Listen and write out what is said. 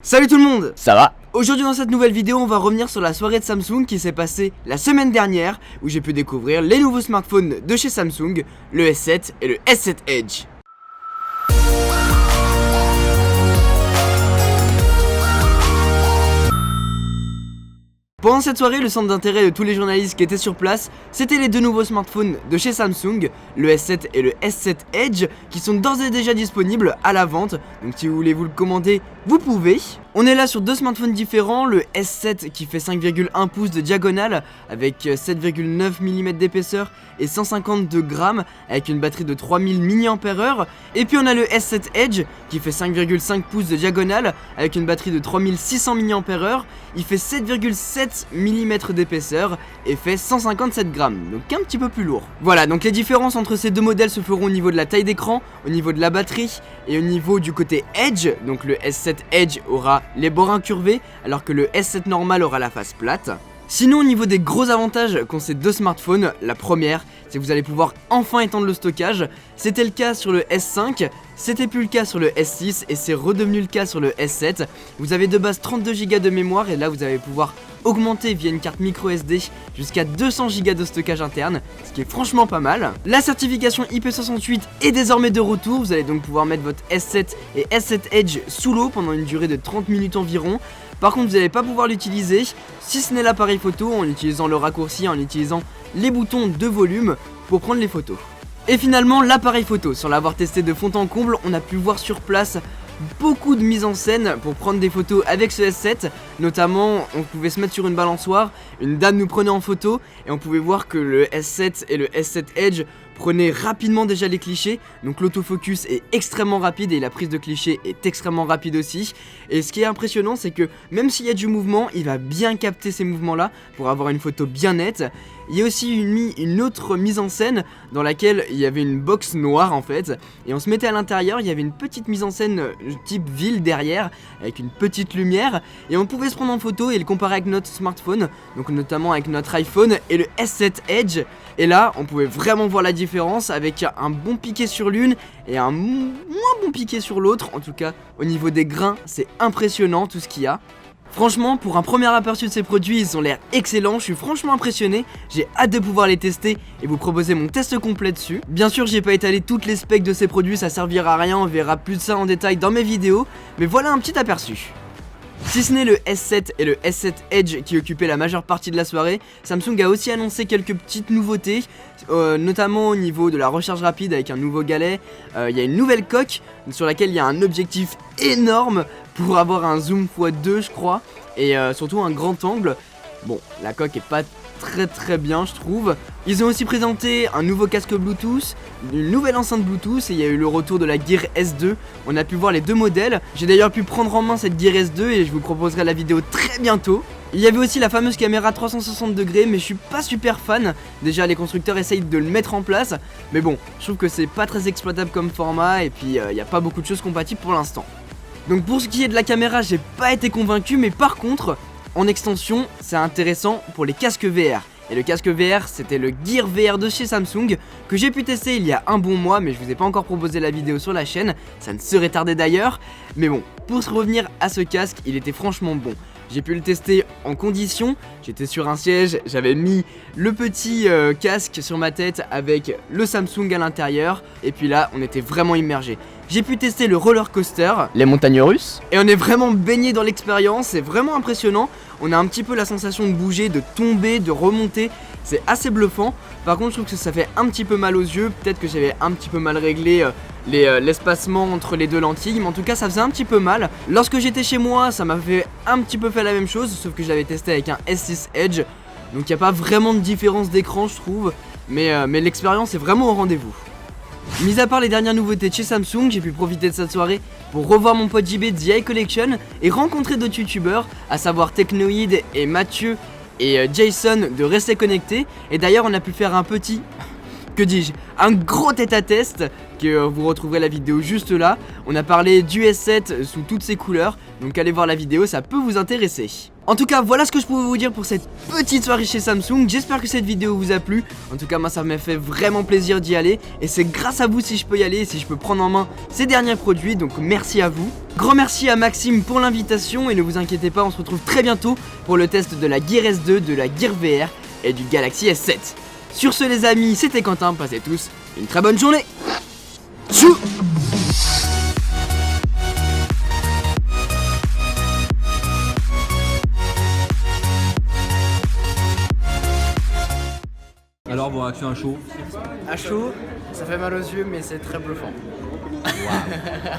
Salut tout le monde. Ça va? Aujourd'hui dans cette nouvelle vidéo on va revenir sur la soirée de Samsung qui s'est passée la semaine dernière où j'ai pu découvrir les nouveaux smartphones de chez Samsung, le S7 et le S7 Edge. Pendant cette soirée, le centre d'intérêt de tous les journalistes qui étaient sur place, c'était les deux nouveaux smartphones de chez Samsung, le S7 et le S7 Edge, qui sont d'ores et déjà disponibles à la vente. Donc si vous voulez vous le commander, vous pouvez. On est là sur deux smartphones différents, le S7 qui fait 5,1 pouces de diagonale avec 7,9 mm d'épaisseur et 152 grammes avec une batterie de 3000 mAh. Et puis on a le S7 Edge qui fait 5,5 pouces de diagonale avec une batterie de 3600 mAh. Il fait 7,7 mm d'épaisseur et fait 157 grammes, donc un petit peu plus lourd. Voilà, donc les différences entre ces deux modèles se feront au niveau de la taille d'écran, au niveau de la batterie et au niveau du côté Edge. Donc le S7 Edge aura les bords incurvés alors que le S7 normal aura la face plate. Sinon au niveau des gros avantages qu'ont ces deux smartphones, la première c'est que vous allez pouvoir enfin étendre le stockage. C'était le cas sur le S5, c'était plus le cas sur le S6 et c'est redevenu le cas sur le S7. Vous avez de base 32 Go de mémoire et là vous allez pouvoir augmenter via une carte micro SD jusqu'à 200 Go de stockage interne, ce qui est franchement pas mal. La certification IP68 est désormais de retour, vous allez donc pouvoir mettre votre S7 et S7 Edge sous l'eau pendant une durée de 30 minutes environ. Par contre vous n'allez pas pouvoir l'utiliser, si ce n'est l'appareil photo, en utilisant le raccourci, en utilisant les boutons de volume pour prendre les photos. Et finalement l'appareil photo, sans l'avoir testé de fond en comble, on a pu voir sur place beaucoup de mise en scène pour prendre des photos avec ce S7. Notamment on pouvait se mettre sur une balançoire, une dame nous prenait en photo et on pouvait voir que le S7 et le S7 Edge prenaient rapidement déjà les clichés. Donc l'autofocus est extrêmement rapide et la prise de clichés est extrêmement rapide aussi. Et ce qui est impressionnant c'est que même s'il y a du mouvement, il va bien capter ces mouvements là pour avoir une photo bien nette. Il y a aussi une autre mise en scène dans laquelle il y avait une box noire en fait et on se mettait à l'intérieur, il y avait une petite mise en scène type ville derrière avec une petite lumière et on pouvait se prendre en photo et le comparer avec notre smartphone, donc notamment avec notre iPhone et le S7 Edge. Et là on pouvait vraiment voir la différence avec un bon piqué sur l'une et un moins bon piqué sur l'autre. En tout cas au niveau des grains c'est impressionnant tout ce qu'il y a. Franchement, pour un premier aperçu de ces produits, ils ont l'air excellents, je suis franchement impressionné, j'ai hâte de pouvoir les tester et vous proposer mon test complet dessus. Bien sûr, j'ai pas étalé toutes les specs de ces produits, ça servira à rien, on verra plus de ça en détail dans mes vidéos, mais voilà un petit aperçu. Si ce n'est le S7 et le S7 Edge qui occupaient la majeure partie de la soirée, Samsung a aussi annoncé quelques petites nouveautés, notamment au niveau de la recharge rapide avec un nouveau galet. Il y a une nouvelle coque sur laquelle il y a un objectif énorme pour avoir un zoom x2 je crois, et surtout un grand angle. Bon, la coque est pas très bien je trouve. Ils ont aussi présenté un nouveau casque Bluetooth, une nouvelle enceinte Bluetooth et il y a eu le retour de la Gear S2. On a pu voir les deux modèles. J'ai d'ailleurs pu prendre en main cette Gear S2 et je vous proposerai la vidéo très bientôt. Il y avait aussi la fameuse caméra 360 degrés mais je suis pas super fan. Déjà les constructeurs essayent de le mettre en place, mais bon, je trouve que c'est pas très exploitable comme format et puis il n'y a pas beaucoup de choses compatibles pour l'instant. Donc pour ce qui est de la caméra, j'ai pas été convaincu, mais par contre en extension, c'est intéressant pour les casques VR. Et le casque VR, c'était le Gear VR de chez Samsung que j'ai pu tester il y a un bon mois, mais je vous ai pas encore proposé la vidéo sur la chaîne, ça ne serait tardé d'ailleurs. Mais bon, pour se revenir à ce casque, il était franchement bon. J'ai pu le tester en condition, j'étais sur un siège, j'avais mis le petit casque sur ma tête avec le Samsung à l'intérieur, et puis là on était vraiment immergé. J'ai pu tester le roller coaster, Les montagnes russes. et on est vraiment baigné dans l'expérience, c'est vraiment impressionnant. On a un petit peu la sensation de bouger, de tomber, de remonter, c'est assez bluffant. Par contre je trouve que ça fait un petit peu mal aux yeux, peut-être que j'avais un petit peu mal réglé l'espacement entre les deux lentilles, mais en tout cas ça faisait un petit peu mal. Lorsque j'étais chez moi ça m'a fait un petit peu fait la même chose, sauf que je l'avais testé avec un S6 Edge, donc il n'y a pas vraiment de différence d'écran je trouve, mais l'expérience est vraiment au rendez-vous. Mis à part les dernières nouveautés de chez Samsung, j'ai pu profiter de cette soirée pour revoir mon pote JB de The Eye Collection et rencontrer d'autres youtubeurs, à savoir Technoid et Mathieu et Jason de Rester Connecté. Et d'ailleurs on a pu faire un petit que dis-je, un gros tête-à-test que vous retrouverez la vidéo juste là. On a parlé du S7 sous toutes ses couleurs, donc allez voir la vidéo, ça peut vous intéresser. En tout cas, voilà ce que je pouvais vous dire pour cette petite soirée chez Samsung. J'espère que cette vidéo vous a plu. En tout cas, moi ça m'a fait vraiment plaisir d'y aller, et c'est grâce à vous si je peux y aller et si je peux prendre en main ces derniers produits, donc merci à vous. Grand merci à Maxime pour l'invitation, et ne vous inquiétez pas, on se retrouve très bientôt pour le test de la Gear S2, de la Gear VR et du Galaxy S7. Sur ce les amis, c'était Quentin, passez tous une très bonne journée. Tchou. Alors bon, action à chaud. À chaud, ça fait mal aux yeux, mais c'est très bluffant.